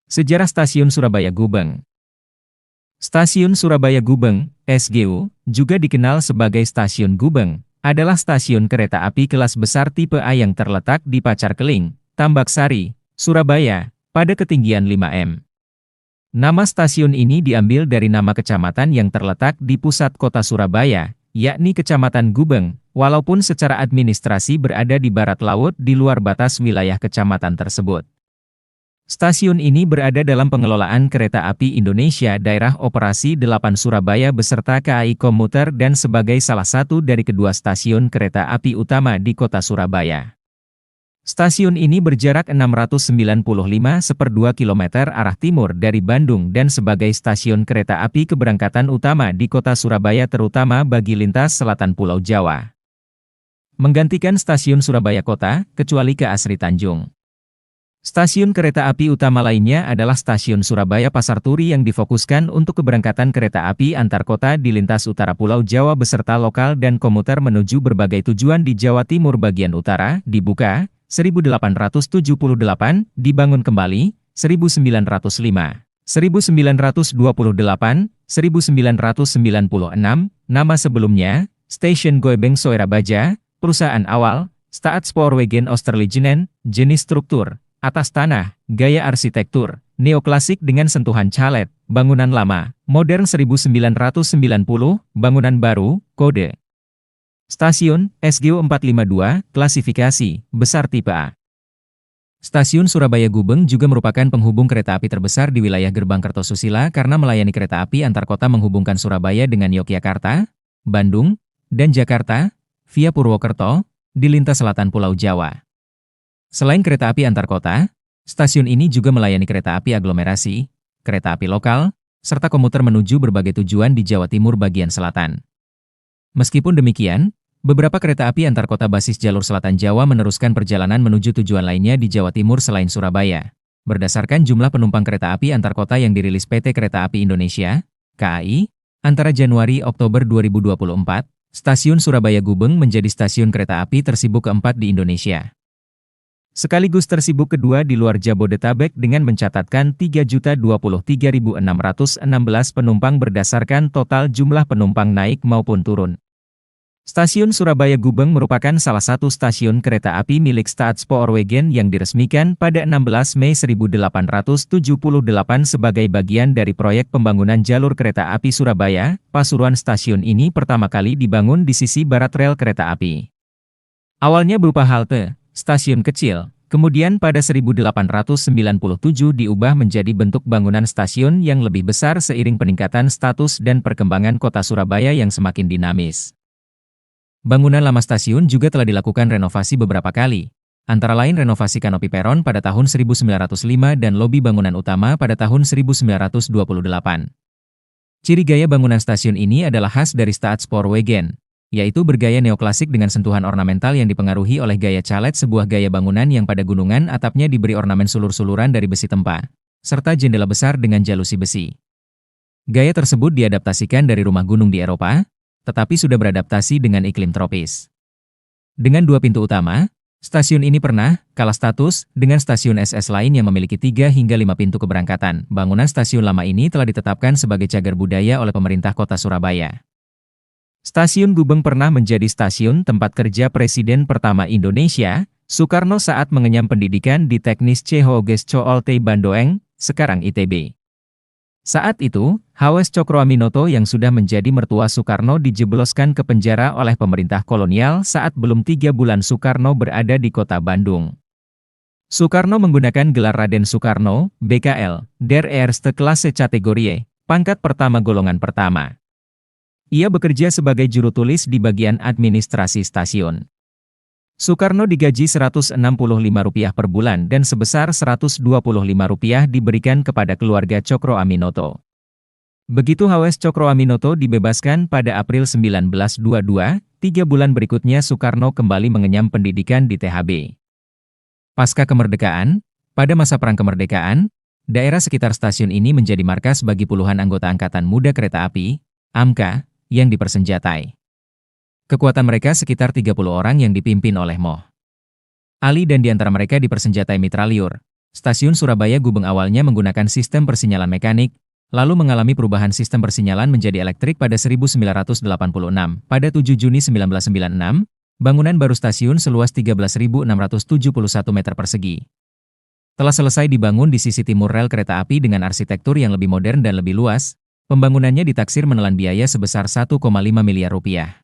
Sejarah Stasiun Surabaya Gubeng. Stasiun Surabaya Gubeng, SGU, juga dikenal sebagai Stasiun Gubeng, adalah stasiun kereta api kelas besar tipe A yang terletak di Pacarkeling, Tambaksari, Surabaya, pada ketinggian 5 m. Nama stasiun ini diambil dari nama kecamatan yang terletak di pusat kota Surabaya, yakni Kecamatan Gubeng, walaupun secara administrasi berada di barat laut di luar batas wilayah kecamatan tersebut. Stasiun ini berada dalam pengelolaan Kereta Api Indonesia Daerah Operasi 8 Surabaya beserta KAI Komuter dan sebagai salah satu dari kedua stasiun kereta api utama di kota Surabaya. Stasiun ini berjarak 695,2 km arah timur dari Bandung dan sebagai stasiun kereta api keberangkatan utama di kota Surabaya terutama bagi lintas selatan Pulau Jawa. Menggantikan stasiun Surabaya Kota, kecuali ke Asri Tanjung. Stasiun kereta api utama lainnya adalah Stasiun Surabaya Pasar Turi yang difokuskan untuk keberangkatan kereta api antar kota di lintas utara Pulau Jawa beserta lokal dan komuter menuju berbagai tujuan di Jawa Timur bagian utara, dibuka 1878, dibangun kembali 1905, 1928, 1996, nama sebelumnya, Stasiun Gubeng Surabaya, perusahaan awal, Staatspoorwegen Oosterlegenen, jenis struktur, atas tanah, gaya arsitektur, neoklasik dengan sentuhan calet, bangunan lama, modern 1990, bangunan baru, kode. Stasiun, SGU 452, klasifikasi, besar tipe A. Stasiun Surabaya Gubeng juga merupakan penghubung kereta api terbesar di wilayah Gerbang Kertosusila karena melayani kereta api antar kota menghubungkan Surabaya dengan Yogyakarta, Bandung, dan Jakarta, via Purwokerto, di lintas selatan Pulau Jawa. Selain kereta api antar kota, stasiun ini juga melayani kereta api aglomerasi, kereta api lokal, serta komuter menuju berbagai tujuan di Jawa Timur bagian selatan. Meskipun demikian, beberapa kereta api antar kota basis jalur selatan Jawa meneruskan perjalanan menuju tujuan lainnya di Jawa Timur selain Surabaya. Berdasarkan jumlah penumpang kereta api antar kota yang dirilis PT Kereta Api Indonesia, KAI, antara Januari-Oktober 2024, Stasiun Surabaya Gubeng menjadi stasiun kereta api tersibuk keempat di Indonesia. Sekaligus tersibuk kedua di luar Jabodetabek dengan mencatatkan 3.023.616 penumpang berdasarkan total jumlah penumpang naik maupun turun. Stasiun Surabaya Gubeng merupakan salah satu stasiun kereta api milik Staatspoorwegen yang diresmikan pada 16 Mei 1878 sebagai bagian dari proyek pembangunan jalur kereta api Surabaya, Pasuruan. Stasiun ini pertama kali dibangun di sisi barat rel kereta api. Awalnya berupa halte, stasiun kecil, kemudian pada 1897 diubah menjadi bentuk bangunan stasiun yang lebih besar seiring peningkatan status dan perkembangan kota Surabaya yang semakin dinamis. Bangunan lama stasiun juga telah dilakukan renovasi beberapa kali, antara lain renovasi kanopi peron pada tahun 1905 dan lobi bangunan utama pada tahun 1928. Ciri gaya bangunan stasiun ini adalah khas dari Staatspoorwegen, yaitu bergaya neoklasik dengan sentuhan ornamental yang dipengaruhi oleh gaya calet, sebuah gaya bangunan yang pada gunungan atapnya diberi ornamen sulur-suluran dari besi tempa, serta jendela besar dengan jalusi besi. Gaya tersebut diadaptasikan dari rumah gunung di Eropa, tetapi sudah beradaptasi dengan iklim tropis. Dengan dua pintu utama, stasiun ini pernah kalah status dengan stasiun SS lain yang memiliki 3 hingga 5 pintu keberangkatan. Bangunan stasiun lama ini telah ditetapkan sebagai cagar budaya oleh pemerintah kota Surabaya. Stasiun Gubeng pernah menjadi stasiun tempat kerja Presiden pertama Indonesia, Soekarno saat mengenyam pendidikan di Teknis Chehoges Coolte Bandoeng, sekarang ITB. Saat itu, Hawes Cokroaminoto yang sudah menjadi mertua Soekarno dijebloskan ke penjara oleh pemerintah kolonial saat belum 3 bulan Soekarno berada di kota Bandung. Soekarno menggunakan gelar Raden Soekarno, BKL, der Eerste Klasse Categorie, pangkat pertama golongan pertama. Ia bekerja sebagai juru tulis di bagian administrasi stasiun. Soekarno digaji Rp165 per bulan dan sebesar Rp125 diberikan kepada keluarga Cokroaminoto. Begitu Hawes Cokroaminoto dibebaskan pada April 1922, 3 bulan berikutnya Soekarno kembali mengenyam pendidikan di THB. Pasca kemerdekaan, pada masa Perang Kemerdekaan, daerah sekitar stasiun ini menjadi markas bagi puluhan anggota Angkatan Muda Kereta Api, AMKA, yang dipersenjatai. Kekuatan mereka sekitar 30 orang yang dipimpin oleh Moh Ali dan di antara mereka dipersenjatai mitraliur, Stasiun Surabaya Gubeng awalnya menggunakan sistem persinyalan mekanik, lalu mengalami perubahan sistem persinyalan menjadi elektrik pada 1986. Pada 7 Juni 1996, bangunan baru stasiun seluas 13.671 meter persegi telah selesai dibangun di sisi timur rel kereta api dengan arsitektur yang lebih modern dan lebih luas. Pembangunannya ditaksir menelan biaya sebesar 1,5 miliar rupiah.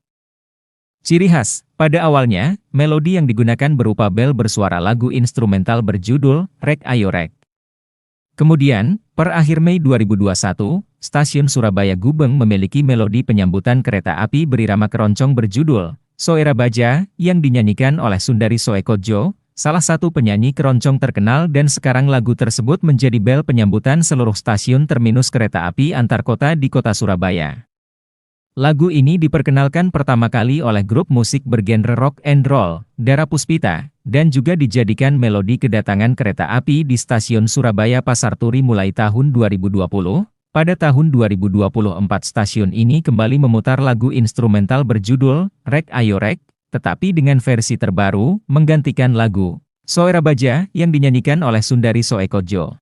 Ciri khas, pada awalnya, melodi yang digunakan berupa bel bersuara lagu instrumental berjudul Rek Ayo Rek. Kemudian, per akhir Mei 2021, stasiun Surabaya Gubeng memiliki melodi penyambutan kereta api berirama keroncong berjudul Soera Baja yang dinyanyikan oleh Sundari Soekodjo, salah satu penyanyi keroncong terkenal, dan sekarang lagu tersebut menjadi bel penyambutan seluruh stasiun terminus kereta api antar kota di kota Surabaya. Lagu ini diperkenalkan pertama kali oleh grup musik bergenre rock and roll, Dara Puspita, dan juga dijadikan melodi kedatangan kereta api di stasiun Surabaya Pasar Turi mulai tahun 2020. Pada tahun 2024 stasiun ini kembali memutar lagu instrumental berjudul Rek Ayo Rek, tetapi dengan versi terbaru, menggantikan lagu Soera Baja yang dinyanyikan oleh Sundari Soekodjo.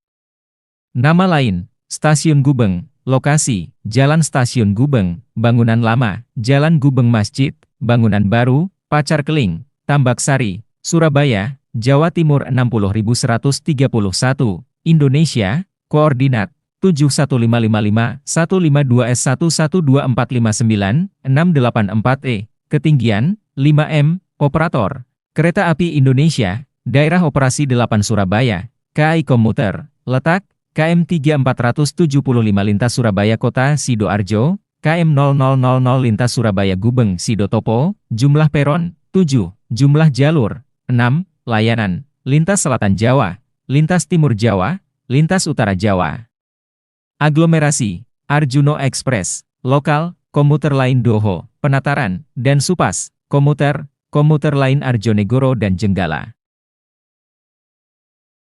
Nama lain, Stasiun Gubeng. Lokasi, Jalan Stasiun Gubeng, bangunan lama, Jalan Gubeng Masjid, bangunan baru, Pacar Keling, Tambak Sari, Surabaya, Jawa Timur 60131, Indonesia, koordinat 7155152S112459-684E, ketinggian 5M, operator, Kereta Api Indonesia, Daerah Operasi 8 Surabaya, KAI Komuter, letak, KM 3475 lintas Surabaya Kota Sidoarjo, KM 0000 lintas Surabaya Gubeng Sidotopo, jumlah peron, 7, jumlah jalur, 6, layanan, lintas Selatan Jawa, lintas Timur Jawa, lintas Utara Jawa. Aglomerasi, Arjuno Express, lokal, komuter lain Doho, Penataran, dan Supas, komuter lain Arjonegoro dan Jenggala.